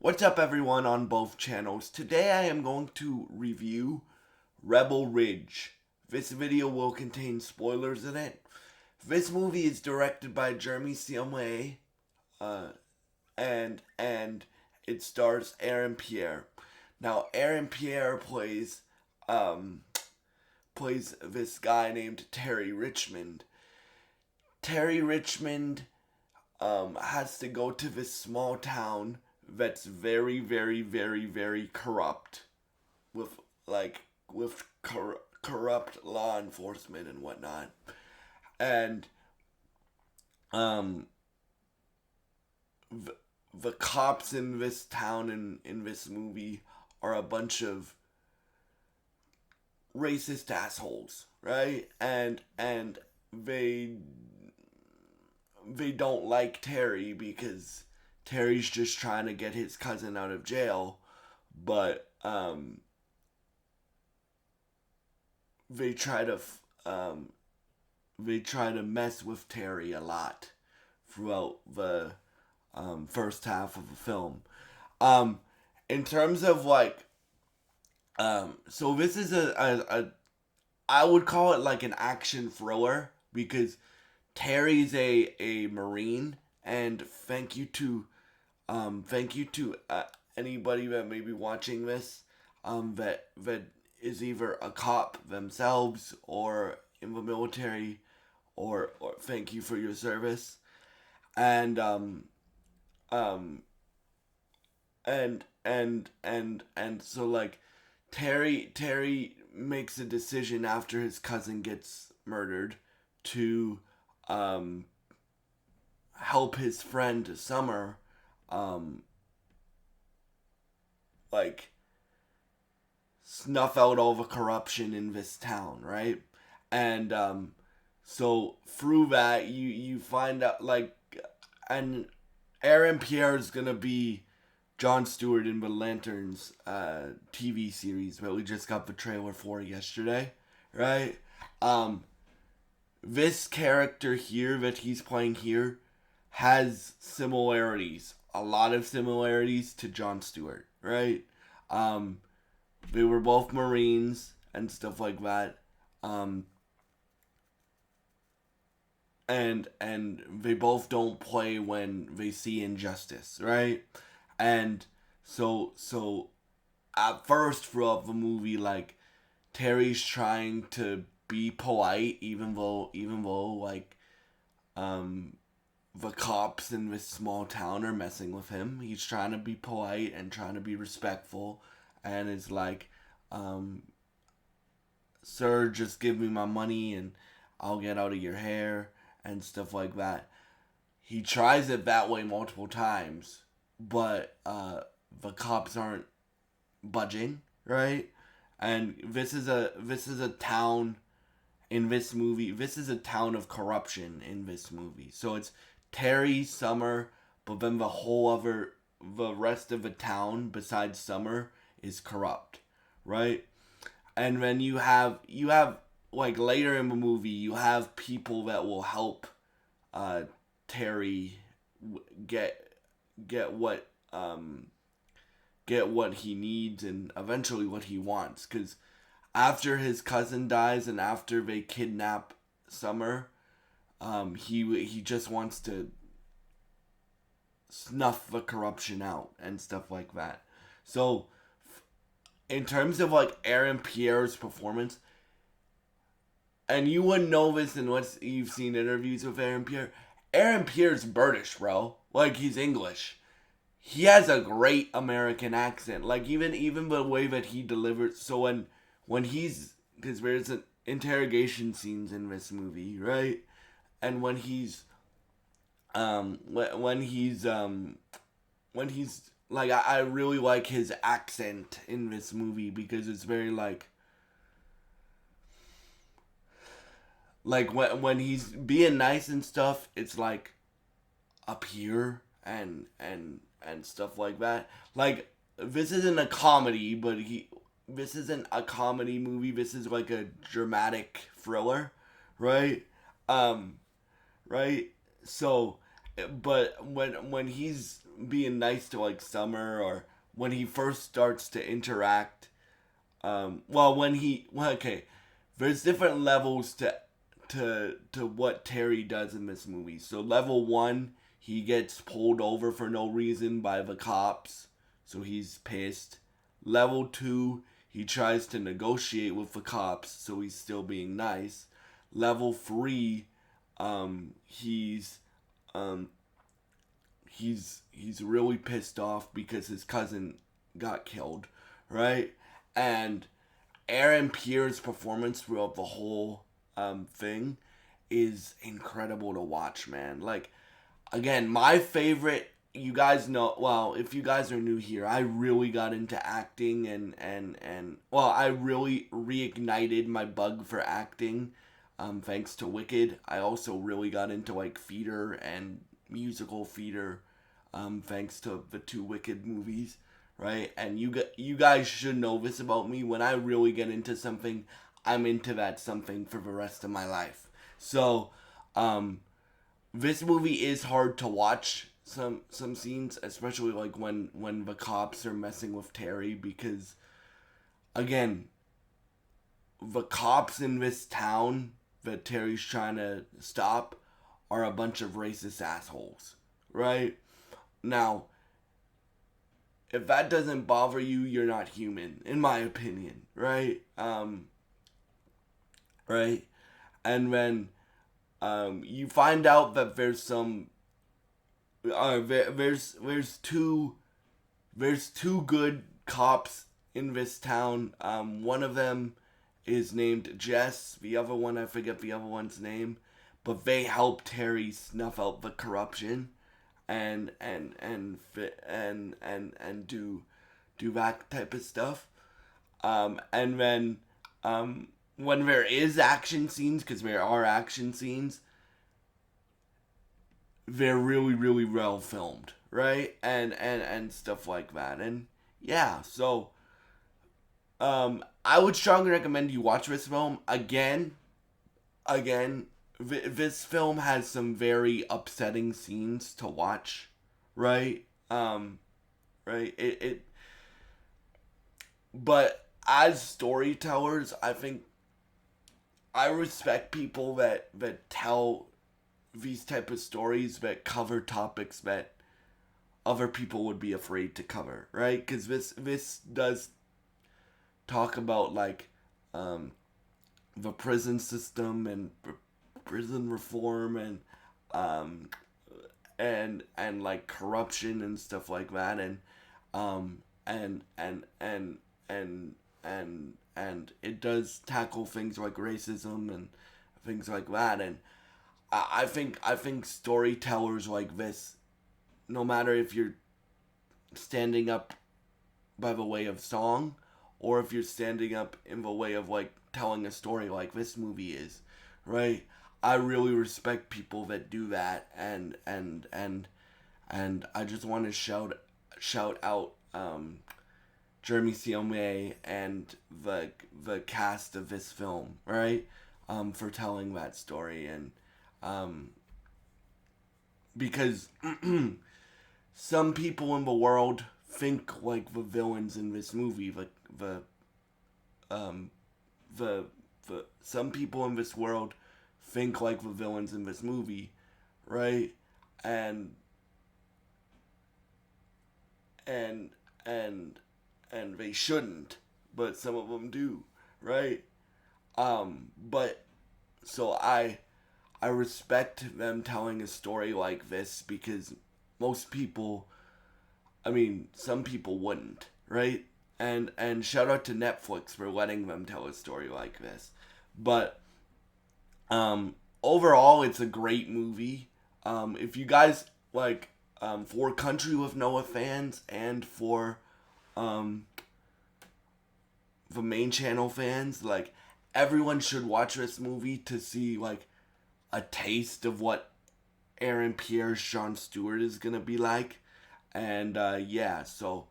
What's up, everyone, on both channels? Today I am going to review Rebel Ridge. This video will contain spoilers in it. This movie is directed by Jeremy Siamme, and it stars Aaron Pierre. Now, Aaron Pierre plays this guy named Terry Richmond. Terry Richmond has to go to this small town that's very, very, very, very corrupt, with corrupt law enforcement and whatnot, and um the cops in this town in this movie are a bunch of racist assholes, right? And they don't like Terry because Terry's just trying to get his cousin out of jail, but they try to um, they try to mess with Terry a lot throughout the first half of the film. Um, in terms of so this is a I would call it like an action thriller because Terry's a Marine, and thank you to anybody that may be watching this, that is either a cop themselves or in the military, or thank you for your service, and um, and so like Terry makes a decision after his cousin gets murdered to um help his friend Summer, um, like snuff out all the corruption in this town, right? And so through that, you find out and Aaron Pierre is gonna be Jon Stewart in the Lanterns TV series that we just got the trailer for yesterday, right? Um, this character here that he's playing here has similarities, a lot of similarities to Jon Stewart, right? Um, they were both Marines and stuff like that. Um, and they both don't play when they see injustice, right? And so at first throughout the movie, like Terry's trying to be polite, even though um the cops in this small town are messing with him. He's trying to be polite and trying to be respectful, and is like, um, "Sir, just give me my money and I'll get out of your hair," and stuff like that. He tries it that way multiple times, but the cops aren't budging, right? And this is a town in this movie. This is a town of corruption in this movie. So it's Terry, Summer, but then the rest of the town besides Summer is corrupt, right? And then you have like later in the movie you have people that will help uh Terry get get what get what he needs and eventually what he wants, cuz after his cousin dies and after they kidnap Summer, he just wants to snuff the corruption out and stuff like that. So in terms of like Aaron Pierre's performance, and you wouldn't know this unless you've seen interviews with Aaron Pierre. Aaron Pierre's British, bro. Like he's English. He has a great American accent. Like even the way that he delivers. So when he's, because there's an interrogation scenes in this movie, right? And when he's like, I really like his accent in this movie because it's very like when he's being nice and stuff, it's like up here and stuff like that. Like this isn't a comedy, but he this isn't a comedy movie. This is like a dramatic thriller, right? Um, right. So, but when he's being nice to like Summer, or when he first starts to interact. Okay, there's different levels to what Terry does in this movie. So level one, he gets pulled over for no reason by the cops, so he's pissed. Level two, he tries to negotiate with the cops, so he's still being nice. Level three, he's um he's really pissed off because his cousin got killed, right? And Aaron Pierre's performance throughout the whole thing is incredible to watch, man. Like, again, my favorite. You guys know, well, if you guys are new here, I really got into acting, and well, I really reignited my bug for acting, thanks to Wicked. I also really got into like theater and musical theater, thanks to the two Wicked movies, right? And you guys should know this about me. When I really get into something, I'm into that something for the rest of my life. So, this movie is hard to watch. Some scenes, especially like when the cops are messing with Terry, because again, the cops in this town that Terry's trying to stop are a bunch of racist assholes, right? Now, if that doesn't bother you, you're not human, in my opinion, right? Right? And then you find out that there's some there's two good cops in this town. One of them is named Jess. The other one, I forget the other one's name, but they help Terry snuff out the corruption, and do that type of stuff. And then when there is action scenes, because there are action scenes, they're really really well filmed, right? And stuff like that. And yeah, so I would strongly recommend you watch this film again. This film has some very upsetting scenes to watch, right? Right. But as storytellers, I think I respect people that tell these type of stories that cover topics that other people would be afraid to cover, right? Because this does talk about like the prison system and prison reform, um, and like corruption and stuff like that, um, and and and and it does tackle things like racism and things like that. And I think storytellers like this, no matter if you're standing up by the way of song, or if you're standing up in the way of like telling a story like this movie is, right? I really respect people that do that, and I just want to shout out Jeremy Siome and the cast of this film, right? For telling that story. And because some people in the world think like the villains in this movie, like um the some people in this world think like the villains in this movie, right? And and and and they shouldn't, but some of them do, right? But so I respect them telling a story like this, because most people, I mean, some people wouldn't, right? And shout out to Netflix for letting them tell a story like this. But overall, it's a great movie. If you guys like, for Country with Noah fans and for um, the main channel fans, like, everyone should watch this movie to see like a taste of what Aaron Pierre's Jon Stewart is gonna be like. And yeah, so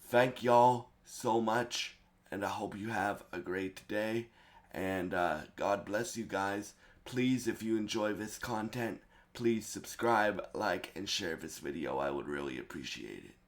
thank y'all so much, and I hope you have a great day. And God bless you guys. Please, if you enjoy this content, please subscribe, like, and share this video. I would really appreciate it.